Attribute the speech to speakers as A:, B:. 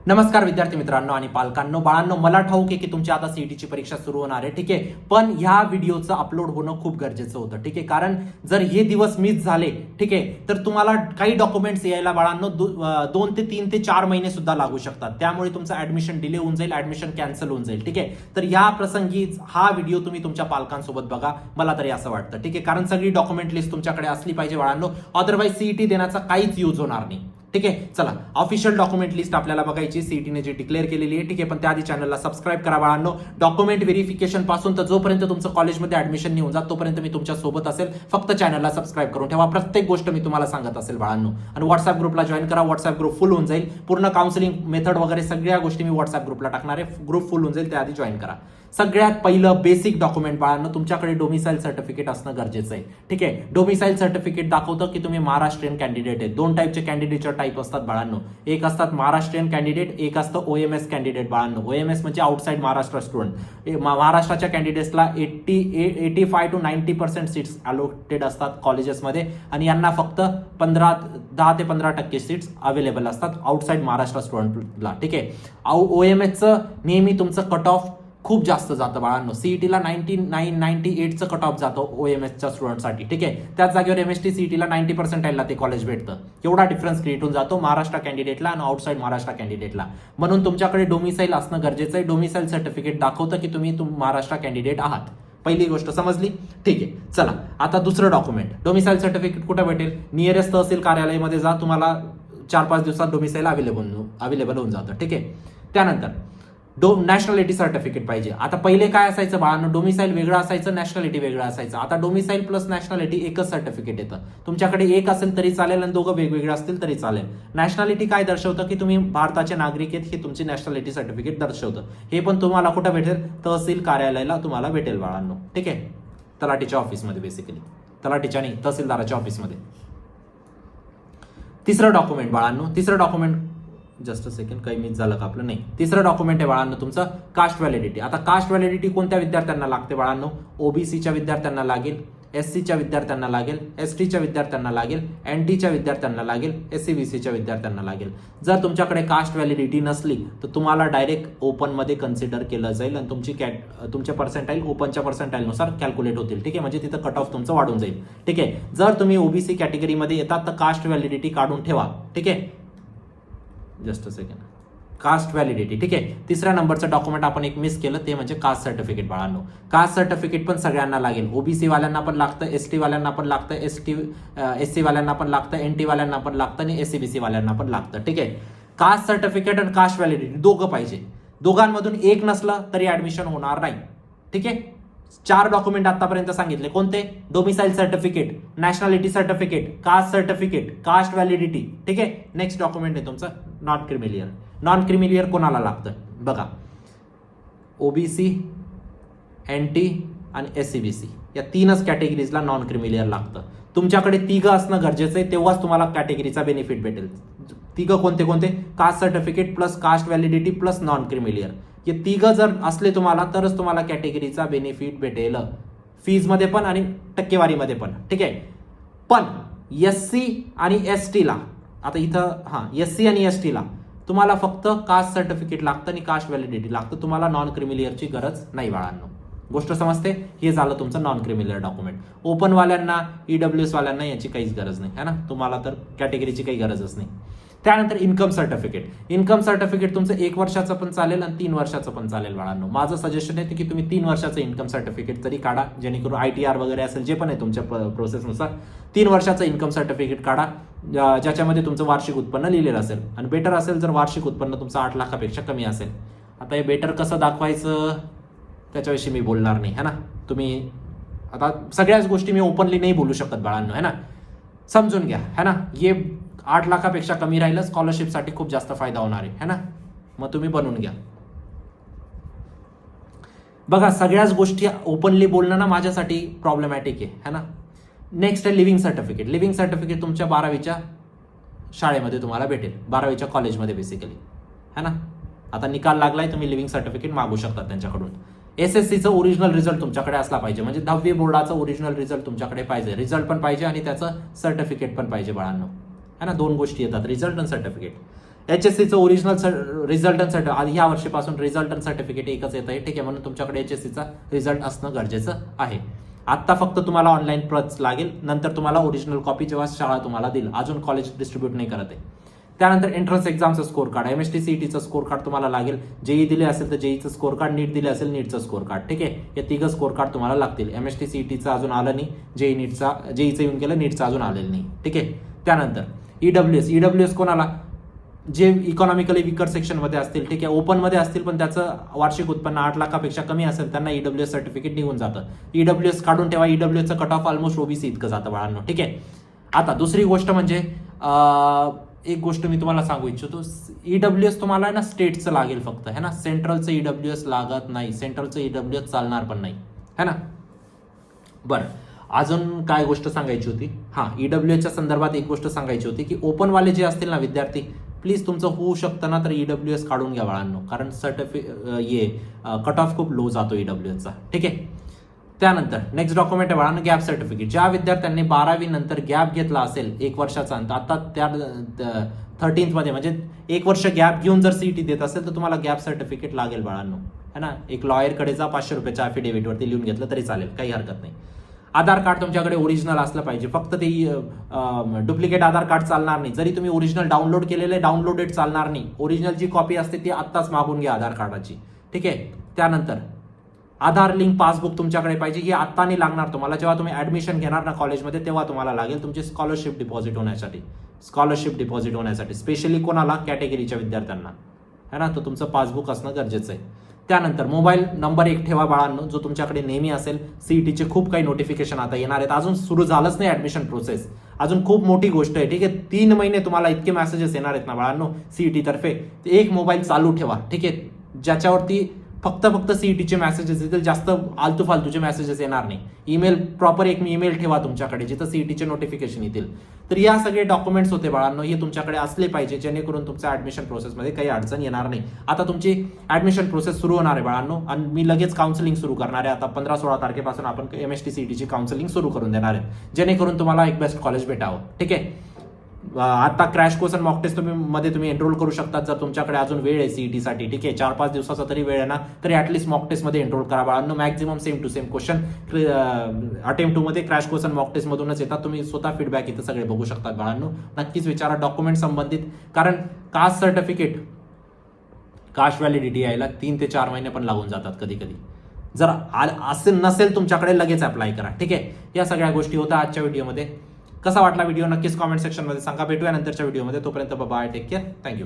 A: नमस्कार विद्यार्थी मित्रांनो आणि पालकांनो, बाळांनो, मला ठाऊक आहे की तुमची आता सीईटीची परीक्षा सुरू होणार आहे. ठीक आहे, पण ह्या व्हिडिओचं अपलोड होणं खूप गरजेचं होतं. ठीक आहे, कारण जर हे दिवस मिस झाले, ठीक आहे, तर तुम्हाला काही डॉक्युमेंट्स यायला बाळांनो 2 ते 3 ते 4 महिने सुद्धा लागू शकतात. त्यामुळे तुमचं ऍडमिशन डिले होऊन जाईल, ऍडमिशन कॅन्सल होऊन जाईल. ठीक आहे, तर या प्रसंगी हा व्हिडिओ तुम्ही तुमच्या पालकांसोबत बघा, मला तरी असं वाटतं. ठीक आहे, कारण सगळी डॉक्युमेंट लिस्ट तुमच्याकडे असली पाहिजे बाळांनो, अदरवाईज सीईटी देण्याचा काहीच यूज होणार नाही. ठीक आहे, चला ऑफिशियल डॉक्युमेंट लिस्ट आपल्याला बघायची, सीईटीने जी डिक्लेअर केलेली आहे. ठीक आहे, पण त्याआधी चॅनलला सबस्क्राईब करा बाळांनो. डॉक्युमेंट व्हेरिफिकेशन पासून तर जोपर्यंत तुमचं कॉलेजमध्ये ऍडमिशन नाही होऊन जात तोपर्यंत मी तुमच्या सोबत असेल. फक्त चॅनलला सबस्क्राईब करून ठेवा, प्रत्येक गोष्ट मी तुम्हाला सांगत असेल बाळांनो. आणि व्हॉट्सअप ग्रुपला जॉईन करा, व्हॉट्सअप ग्रुप फुल होऊन जाईल. पूर्ण काउन्सिलिंग मेथड वगैरे सगळ्या गोष्टी मी व्हॉट्सअप ग्रुपला टाकणार आहे. ग्रुप फुल होऊन जाईल, त्याआधी जॉईन करा. सगळ्यात पहिलं बेसिक डॉक्युमेंट बाळांनो, तुमच्याकडे डोमिसाईल सर्टिफिकेट असणं गरजेचं आहे. ठीक आहे, डोमिसाईल सर्टिफिकेट दाखवतं की तुम्ही महाराष्ट्रीयन कॅन्डिडेट आहे. 2 टाईपचे कॅन्डिडेटच्या टाईप असतात बाळांनो. एक असतात महाराष्ट्रीयन कॅन्डिडेट, एक असतं ओएमएस कॅन्डिडेट बाळांनो. ओएमएस म्हणजे आउटसाइड महाराष्ट्र स्टुडंट. महाराष्ट्राच्या कॅन्डिडेट्सला 85 to 90% सीट्स अलोकेटेड असतात कॉलेजेसमध्ये आणि यांना फक्त 10 ते 15% सीट्स अवेलेबल असतात आउटसाइड महाराष्ट्र स्टुडंटला. ठीक आहे, ओएमएसचं नेहमी तुमचं कट ऑफ खूप जास्त जातं बाळांनो. सीईटीला 98चं कट ऑफ जातो ओएमएसच्या स्टुडंटसाठी. ठीक आहे, त्याच जागेवर एमएसटी सीईटीला 90% ते कॉलेज भेटतं. एवढा डिफरन्स क्रिएट होऊन जातो महाराष्ट्र कॅन्डिडेटला आणि आउटसाइड महाराष्ट्र कॅन्डिडेटला. म्हणून तुमच्याकडे डोमिसाईल असणं गरजेचं आहे. डोमिसाईल सर्टिफिकेट दाखवतं की तुम्ही महाराष्ट्र कॅन्डिडेट आहात. पहिली गोष्ट समजली. ठीक आहे, चला आता दुसरं डॉक्युमेंट. डोमिसाईल सर्टिफिकेट कुठे भेटेल? नियरेस्ट तहसील कार्यालयामध्ये जा, तुम्हाला 4-5 दिवसात डोमिसाईल अवेलेबल होऊन जातं. ठीक आहे, त्यानंतर नॅशनॅलिटी सर्टिफिकेट पाहिजे. आता पहिले काय असायचं बाळांनो, डोमिसाईल वेगळं असायचं, नॅशनॅलिटी वेगळं असायचं. आता डोमिसाईल प्लस नॅशनॅलिटी एकच सर्टिफिकेट येतं. तुमच्याकडे एक असेल तरी चालेल आणि दोघं वेगवेगळे असतील तरी चालेल. नॅशनॅलिटी काय दर्शवतं की तुम्ही भारताचे नागरिक आहेत, हे तुमची नॅशनॅलिटी सर्टिफिकेट दर्शवतं. हे पण तुम्हाला कुठं भेटेल? तहसील कार्यालयाला तुम्हाला भेटेल बाळांनो. ठीक आहे, तलाठीच्या ऑफिसमध्ये, बेसिकली तलाठीच्या नाही, तहसीलदाराच्या ऑफिसमध्ये. तिसरं डॉक्युमेंट बाळांनो, तिसरं डॉक्युमेंट जस्ट अ सेकंड, काही मिस झालं का आपलं? नाही. तिसरं डॉक्युमेंट आहे बाळांनो तुमचं कास्ट व्हॅलिडिटी. आता कास्ट व्हॅलिडिटी कोणत्या विद्यार्थ्यांना लागते बाळांनो? ओबीसीच्या विद्यार्थ्यांना लागेल, एससीच्या विद्यार्थ्यांना लागेल, एसटीच्या विद्यार्थ्यांना लागेल, एनटीच्या विद्यार्थ्यांना लागेल, एससीबीसीच्या विद्यार्थ्यांना लागेल. जर तुमच्याकडे कास्ट व्हॅलिडिटी नसली तर तुम्हाला डायरेक्ट ओपनमध्ये कन्सिडर केलं जाईल आणि तुमचे पर्सेंटाईल ओपनच्या पर्सेंटाईलनुसार कॅल्क्युलेट होतील. ठीक आहे, म्हणजे तिथं कट ऑफ तुमचं वाढून जाईल. ठीक आहे, जर तुम्ही ओबीसी कॅटेगरीमध्ये येतात तर कास्ट व्हॅलिडिटी काढून ठेवा. ठीक आहे, just a second, caste validity. ठीक आहे, तिसऱ्या नंबरचं डॉक्युमेंट आपण एक मिस केलं, ते म्हणजे कास्ट सर्टिफिकेट बाळांनो. कास्ट सर्टिफिकेट पण सगळ्यांना लागेल. ओबीसी वाल्यांना पण लागतं, एसटी वाल्यांना पण लागतं, एससी वाल्यांना पण लागतं, एनटी वाल्यांना पण लागतं आणि एससीबीसी वाल्यांना पण लागतं. ठीक आहे, कास्ट सर्टिफिकेट आणि कास्ट व्हॅलिडिटी दोघं पाहिजे. दोघांमधून एक नसलं तरी ऍडमिशन होणार नाही. ठीक आहे, 4 डॉक्युमेंट आतापर्यंत सांगितले. कोणते? Domicile certificate, nationality certificate, caste certificate, caste validity. ठीक आहे, नेक्स्ट डॉक्युमेंट आहे तुमचं नॉन क्रिमिलियर. नॉन क्रिमिलियर कोणाला लागतं बघा? ओबीसी, एनटी आणि एससीबीसी या 3च कॅटेगरीजला नॉन क्रिमिलियर लागतं. तुमच्याकडे 3 असणं गरजेचं आहे, तेव्हाच तुम्हाला कॅटेगरीचा बेनिफिट भेटेल. 3 कोणते कोणते? Caste certificate plus caste validity plus non creamy layer. हे 3 जर असले तुम्हाला तरच तुम्हाला कॅटेगरीचा बेनिफिट भेटेल, फीजमध्ये पण आणि टक्केवारीमध्ये पण. ठीक आहे, पण एससी आणि एसटीला, आता इथं एससी आणि एसटीला तुम्हाला फक्त कास्ट सर्टिफिकेट लागतं आणि कास्ट व्हॅलिडिटी लागतं. तुम्हाला नॉन क्रिमिलियरची गरज नाही बाळांनो. गोष्ट समजते? हे झालं तुमचं नॉन क्रिमिलियर डॉक्युमेंट. ओपनवाल्यांना, ईडब्ल्यूएस वाल्यांना याची काहीच गरज नाही है ना, तुम्हाला तर कॅटेगरीची काही गरजच नाही. त्यानंतर इन्कम सर्टिफिकेट. इन्कम सर्टिफिकेट तुमचं 1 वर्षाचं पण चालेल आणि 3 वर्षाचं पण चालेल बाळांनो. माझं सजेशन आहे की तुम्ही 3 वर्षाचं इन्कम सर्टिफिकेट तरी काढा, जेणेकरून ITR वगैरे असेल, जे पण आहे तुमच्या प्रोसेसनुसार 3 वर्षाचं इन्कम सर्टिफिकेट काढा, ज्याच्यामध्ये तुमचं वार्षिक उत्पन्न लिहिलेलं असेल. आणि बेटर असेल जर वार्षिक उत्पन्न तुमचं 8 लाखापेक्षा कमी असेल. आता हे बेटर कसं दाखवायचं त्याच्याविषयी मी बोलणार नाही है ना. तुम्ही आता सगळ्याच गोष्टी मी ओपनली नाही बोलू शकत बाळांनो है ना, समजून घ्या है ना. हे 8 लाखापेक्षा कमी राहिलं स्कॉलरशिपसाठी खूप जास्त फायदा होणार आहे है ना, मग तुम्ही बनवून घ्या. बघा, सगळ्याच गोष्टी ओपनली बोलणं ना माझ्यासाठी प्रॉब्लेमॅटिक आहे है ना. नेक्स्ट आहे लिव्हिंग सर्टिफिकेट. लिव्हिंग सर्टिफिकेट तुमच्या 12वीच्या शाळेमध्ये तुम्हाला भेटेल, 12वीच्या कॉलेजमध्ये बेसिकली है ना. आता निकाल लागलाय, तुम्ही लिव्हिंग सर्टिफिकेट मागू शकता त्यांच्याकडून. एसएससीचं ओरिजिनल रिझल्ट तुमच्याकडे असला पाहिजे, म्हणजे 10वी बोर्डाचा ओरिजिनल रिझल्ट तुमच्याकडे पाहिजे. रिझल्ट पण पाहिजे आणि त्याचं सर्टिफिकेट पण पाहिजे बाळांनो है ना. 2 गोष्टी येतात, रिझल्ट आणि सर्टिफिकेट. HSCचं ओरिजिनल रिझल्टन सर्टिफिकेट ह्या वर्षीपासून रिझल्टन सर्टिफिकेट एकच येत आहे, ठीक आहे, म्हणून तुमच्याकडे HSCचा रिझल्ट असणं गरजेचं आहे. आता फक्त तुम्हाला ऑनलाईन प्रत लागेल, नंतर तुम्हाला ओरिजिनल कॉपी जेव्हा शाळा तुम्हाला देईल, अजून कॉलेज डिस्ट्रीब्यूट नाही करत आहे. त्यानंतर एंट्रन्स एक्झामचं स्कोर कार्ड, MST CETचं स्कोर कार्ड तुम्हाला लागेल. जेई दिले असेल तर जेईचं स्कोर कार्ड, नीट दिले असेल नीटचं स्कोर कार्ड, ठीक आहे. हे तिघं स्कोर कार्ड तुम्हाला लागतील. MST CETचं अजून आलं नाही, जेईचं येऊन गेलं, नीटचं अजून आलेलं नाही, ठीक आहे. त्यानंतर EWS कोणाला, जे इकॉनॉमिकली विकर सेक्शनमध्ये असतील, ठीक आहे, ओपनमध्ये असतील पण त्याचं वार्षिक उत्पन्न 8 लाखापेक्षा कमी असेल, त्यांना EWS सर्टिफिकेट निघून जातं. EWS काढून ठेवा. EWSचं कट ऑफ ऑलमोस्ट OBC इतकं जातं बाळांनो, ठीक आहे. आता दुसरी गोष्ट म्हणजे एक गोष्ट मी तुम्हाला सांगू इच्छितो, EWS तुम्हाला ना स्टेटचं लागेल फक्त, है ना, सेंट्रलचं EWS लागत नाही, सेंट्रलचं EWS चालणार पण नाही, है ना. बरं, अजून काय गोष्ट सांगायची होती, हां, EWSच्या संदर्भात एक गोष्ट सांगायची होती की ओपनवाले जे असतील ना विद्यार्थी, प्लीज तुमचं होऊ शकतं ना तर EWS काढून घ्या बाळांनो, कारण कट ऑफ खूप लो जातो EWSचा, ठीक आहे. त्यानंतर नेक्स्ट डॉक्युमेंट आहे बाळांनो गॅप सर्टिफिकेट. ज्या विद्यार्थ्यांनी 12वी नंतर गॅप घेतला असेल 1 वर्षाचा, आता त्या 13th मध्ये म्हणजे 1 वर्ष गॅप घेऊन जर CET देत असेल तर तुम्हाला गॅप सर्टिफिकेट लागेल बाळांनो, है ना. एक लॉयरकडे जा, 500 रुपयाच्या अफिडेव्हिटवरती लिहून घेतलं तरी चालेल, काही हरकत नाही. आधार कार्ड तुमच्याकडे ओरिजिनल असलं पाहिजे, फक्त ते डुप्लिकेट आधार कार्ड चालणार नाही. जरी तुम्ही ओरिजिनल डाउनलोड केलेले, डाउनलोडेड चालणार नाही. ओरिजिनल जी कॉपी असते ती आत्ताच मागून घ्या आधार कार्डाची, ठीक आहे. त्यानंतर आधार लिंक पासबुक तुमच्याकडे पाहिजे, ही आत्ता नाही लागणार तुम्हाला, जेव्हा तुम्ही ऍडमिशन घेणार ना कॉलेजमध्ये तेव्हा तुम्हाला लागेल तुमची स्कॉलरशिप डिपॉझिट होण्यासाठी स्पेशली कोणाला, कॅटेगरीच्या विद्यार्थ्यांना, है ना, तर तुमचं पासबुक असणं गरजेचं आहे. त्यानंतर मोबाईल नंबर 1 ठेवा बाळांनो, जो तुमच्याकडे नेहमी असेल. CETचे खूप काही नोटिफिकेशन आता येणार आहेत, अजून सुरू झालंच नाही ऍडमिशन प्रोसेस, अजून खूप मोठी गोष्ट आहे, ठीक आहे. 3 महिने तुम्हाला इतके मेसेजेस येणार आहेत ना बाळांनो CET तर्फे, एक मोबाईल चालू ठेवा, ठीक आहे, ज्याच्यावरती फक्त CETचे मेसेजेस येतील, जास्त आलतू फालतूचे मेसेजेस येणार नाही. ईमेल प्रॉपर एक ईमेल ठेवा तुमच्याकडे जिथं CETचे नोटिफिकेशन येतील. तर या सगळे डॉक्युमेंट्स होते बाळांनो, हे तुमच्याकडे असले पाहिजे जेणेकरून तुमच्या ऍडमिशन प्रोसेसमध्ये काही अडचण येणार नाही. आता तुमची ऍडमिशन प्रोसेस सुरू होणार आहे बाळांनो, आणि मी लगेच काउन्सिलिंग सुरू करणार आहे. आता 15-16 तारखेपासून आपण MST CETची काउन्सिलिंग सुरू करून देणार आहे, जेणेकरून तुम्हाला एक बेस्ट कॉलेज भेटावं, ठीक आहे. आता क्रॅश कोर्स आणि मॉक टेस्ट तुम्ही एनरोल करू शकता जर तुमच्याकडे अजून वेळ आहे CETसाठी, ठीक आहे. 4-5 दिवसाचा तरी वेळ आहे ना, तरी ऍटलीस्ट मॉक टेस्टमध्ये एनरोल करा बाळांनो. Maximum same to same question attempt 2 मध्ये क्रॅश कोर्स आणि मॉक टेस्ट मधूनच येतात. तुम्ही स्वतः फीडबॅक इथं सगळे बघू शकता बाळांनो. नक्कीच विचारा डॉक्युमेंट संबंधित, कारण कास्ट सर्टिफिकेट, कास्ट व्हॅलिडिटी यायला 3 ते 4 महिने पण लागून जातात कधी कधी. जर असेल नसेल तुमच्याकडे लगेच अप्लाय करा, ठीक आहे. या सगळ्या गोष्टी होत्या आजच्या व्हिडिओमध्ये. कसा वाटला व्हिडिओ नक्कीच कॉमेंट सेक्शनमध्ये सांगा. भेटूया नंतरच्या व्हिडिओमध्ये. तोपर्यंत बाय, टेक केअर, थँक्यू.